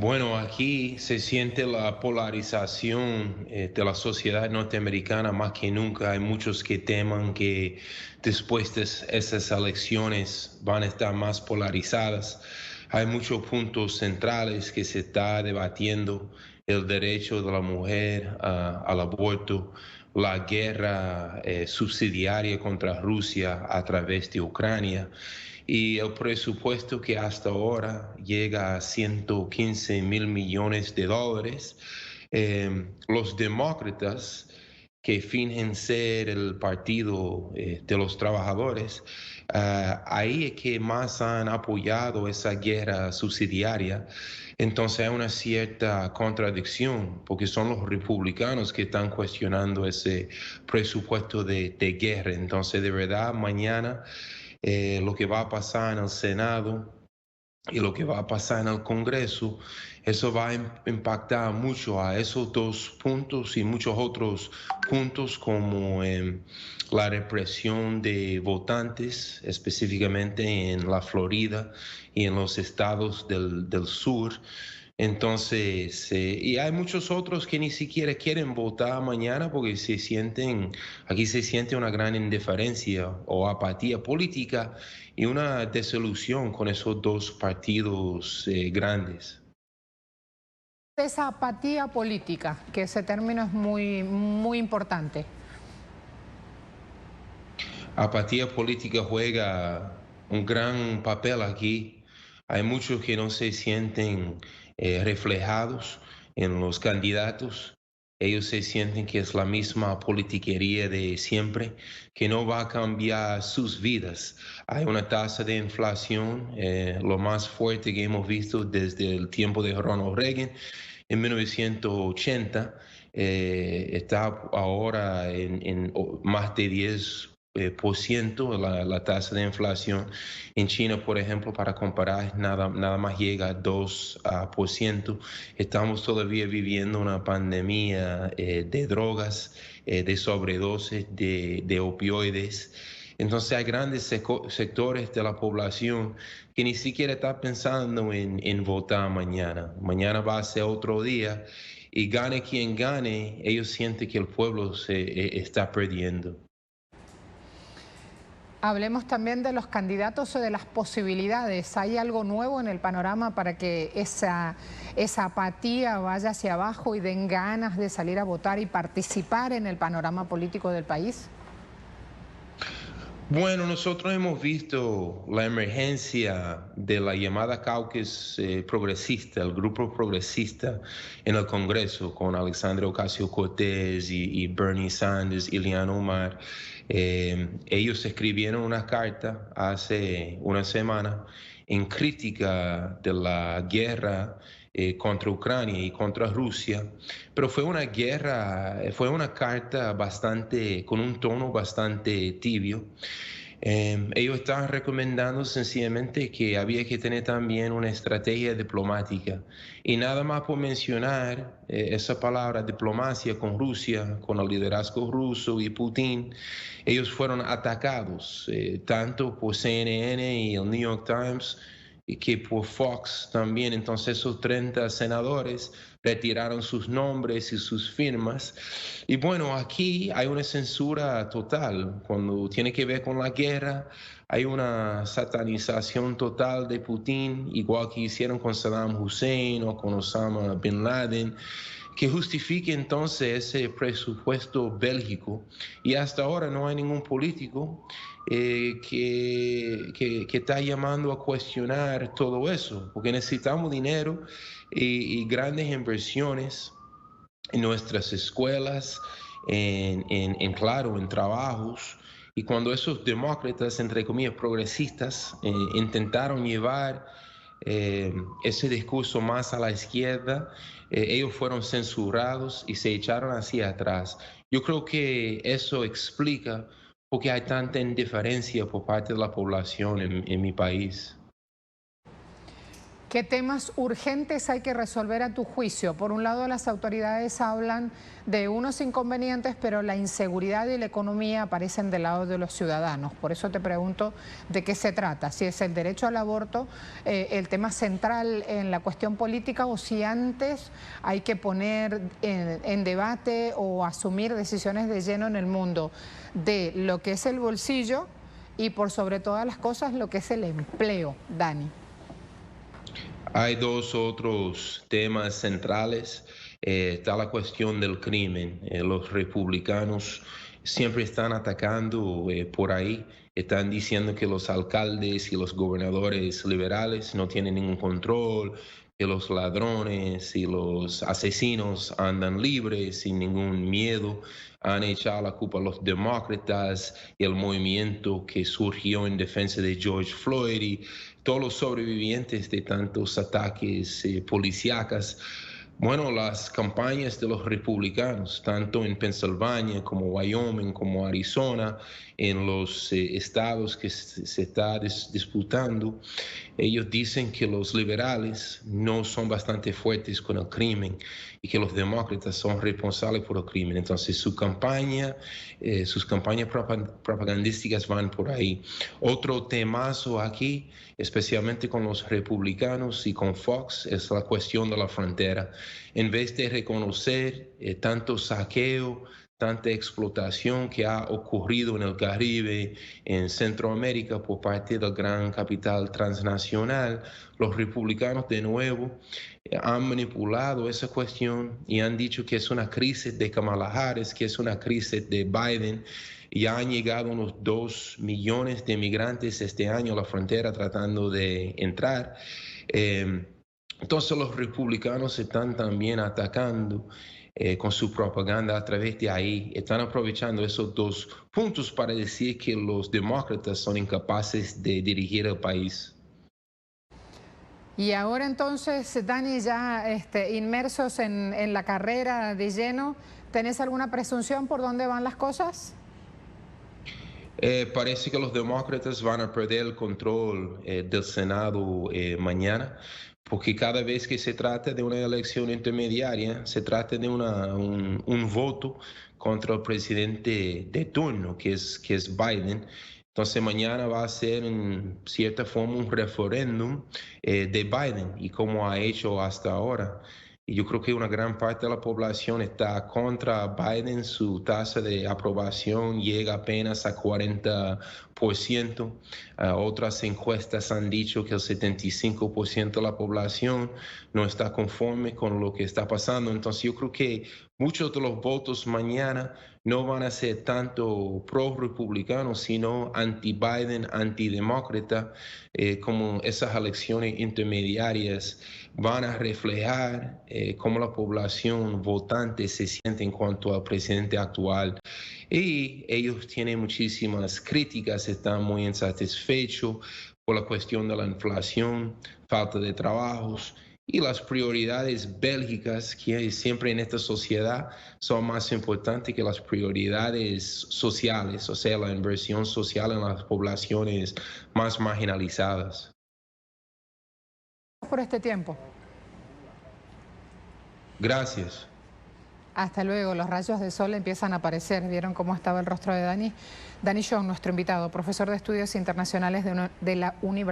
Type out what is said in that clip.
Bueno, aquí se siente la polarización de la sociedad norteamericana más que nunca. Hay muchos que teman que después de esas elecciones van a estar más polarizadas. Hay muchos puntos centrales que se está debatiendo: el derecho de la mujer al aborto, la guerra subsidiaria contra Rusia a través de Ucrania, y el presupuesto que hasta ahora llega a 115 mil millones de dólares. Los demócratas, que fingen ser el partido de los trabajadores, ahí es que más han apoyado esa guerra subsidiaria. Entonces hay una cierta contradicción, porque son los republicanos que están cuestionando ese presupuesto de guerra. Entonces, de verdad, mañana lo que va a pasar en el Senado y lo que va a pasar en el Congreso, eso va a impactar mucho a esos dos puntos y muchos otros puntos, como la represión de votantes, específicamente en la Florida y en los estados del sur. Entonces, y hay muchos otros que ni siquiera quieren votar mañana porque aquí se siente una gran indiferencia o apatía política y una desilusión con esos dos partidos grandes. Esa apatía política, que ese término es muy importante. Apatía política juega un gran papel aquí. Hay muchos que no se sienten reflejados en los candidatos. Ellos se sienten que es la misma politiquería de siempre, que no va a cambiar sus vidas. Hay una tasa de inflación, lo más fuerte que hemos visto desde el tiempo de Ronald Reagan en 1980. Está ahora en más de 10% la tasa de inflación. En China, por ejemplo, para comparar, nada más llega a 2%. Estamos todavía viviendo una pandemia de drogas, de sobredosis, de opioides. Entonces hay grandes sectores de la población que ni siquiera están pensando en votar mañana. Mañana va a ser otro día, y gane quien gane, ellos sienten que el pueblo se está perdiendo. Hablemos también de los candidatos o de las posibilidades. ¿Hay algo nuevo en el panorama para que esa apatía vaya hacia abajo y den ganas de salir a votar y participar en el panorama político del país? Bueno, nosotros hemos visto la emergencia de la llamada caucus progresista, el grupo progresista en el Congreso, con Alexandria Ocasio-Cortez y Bernie Sanders, Ilhan Omar. Ellos escribieron una carta hace una semana en crítica de la guerra contra Ucrania y contra Rusia, pero fue una guerra, fue una carta con un tono bastante tibio. Ellos estaban recomendando sencillamente que había que tener también una estrategia diplomática. Y nada más por mencionar esa palabra diplomacia con Rusia, con el liderazgo ruso y Putin, ellos fueron atacados tanto por CNN y el New York Times, y que por Fox también. Entonces esos 30 senadores retiraron sus nombres y sus firmas. Y bueno, aquí hay una censura total. Cuando tiene que ver con la guerra, hay una satanización total de Putin, igual que hicieron con Saddam Hussein o con Osama Bin Laden, que justifique entonces ese presupuesto bélgico. Y hasta ahora no hay ningún político que está llamando a cuestionar todo eso, porque necesitamos dinero y grandes inversiones en nuestras escuelas, claro, en trabajos. Y cuando esos demócratas, entre comillas, progresistas, intentaron llevar ese discurso más a la izquierda, ellos fueron censurados y se echaron hacia atrás. Yo creo que eso explica por qué hay tanta indiferencia por parte de la población en mi país. ¿Qué temas urgentes hay que resolver a tu juicio? Por un lado, las autoridades hablan de unos inconvenientes, pero la inseguridad y la economía aparecen del lado de los ciudadanos. Por eso te pregunto de qué se trata, si es el derecho al aborto el tema central en la cuestión política o si antes hay que poner en debate o asumir decisiones de lleno en el mundo de lo que es el bolsillo y por sobre todas las cosas lo que es el empleo, Dani. Hay dos otros temas centrales. Está la cuestión del crimen. Los republicanos siempre están atacando por ahí. Están diciendo que los alcaldes y los gobernadores liberales no tienen ningún control, que los ladrones y los asesinos andan libres sin ningún miedo. Han echado la culpa a los demócratas y el movimiento que surgió en defensa de George Floyd y todos los sobrevivientes de tantos ataques policíacos. Bueno, las campañas de los republicanos, tanto en Pensilvania como Wyoming, como Arizona, en los estados que se está disputando, ellos dicen que los liberales no son bastante fuertes con el crimen y que los demócratas son responsables por el crimen. Entonces, sus campañas propagandísticas van por ahí. Otro temazo aquí, especialmente con los republicanos y con Fox, es la cuestión de la frontera. En vez de reconocer tanto saqueo, tanta explotación que ha ocurrido en el Caribe, en Centroamérica por parte del gran capital transnacional, los republicanos de nuevo han manipulado esa cuestión y han dicho que es una crisis de Kamala Harris, que es una crisis de Biden. Ya han llegado unos 2 millones de migrantes este año a la frontera tratando de entrar. Entonces los republicanos están también atacando con su propaganda a través de ahí. Están aprovechando esos dos puntos para decir que los demócratas son incapaces de dirigir el país. Y ahora entonces, Dani, ya inmersos en la carrera de lleno, ¿tenés alguna presunción por dónde van las cosas? Parece que los demócratas van a perder el control del Senado mañana, porque cada vez que se trata de una elección intermediaria, se trata de un voto contra el presidente de turno, que es Biden. Entonces mañana va a ser en cierta forma un referéndum de Biden y como ha hecho hasta ahora. Y yo creo que una gran parte de la población está contra Biden. Su tasa de aprobación llega apenas a 40%. Otras encuestas han dicho que el 75% de la población no está conforme con lo que está pasando. Entonces yo creo que muchos de los votos mañana no van a ser tanto pro-republicanos, sino anti-Biden, antidemócrata, como esas elecciones intermediarias van a reflejar cómo la población votante se siente en cuanto al presidente actual. Y ellos tienen muchísimas críticas, están muy insatisfechos por la cuestión de la inflación, falta de trabajos y las prioridades bélicas que siempre en esta sociedad son más importantes que las prioridades sociales, o sea, la inversión social en las poblaciones más marginalizadas. Por este tiempo. Gracias. Hasta luego, los rayos de sol empiezan a aparecer. ¿Vieron cómo estaba el rostro de Dani? Dani Young, nuestro invitado, profesor de estudios internacionales de la Universidad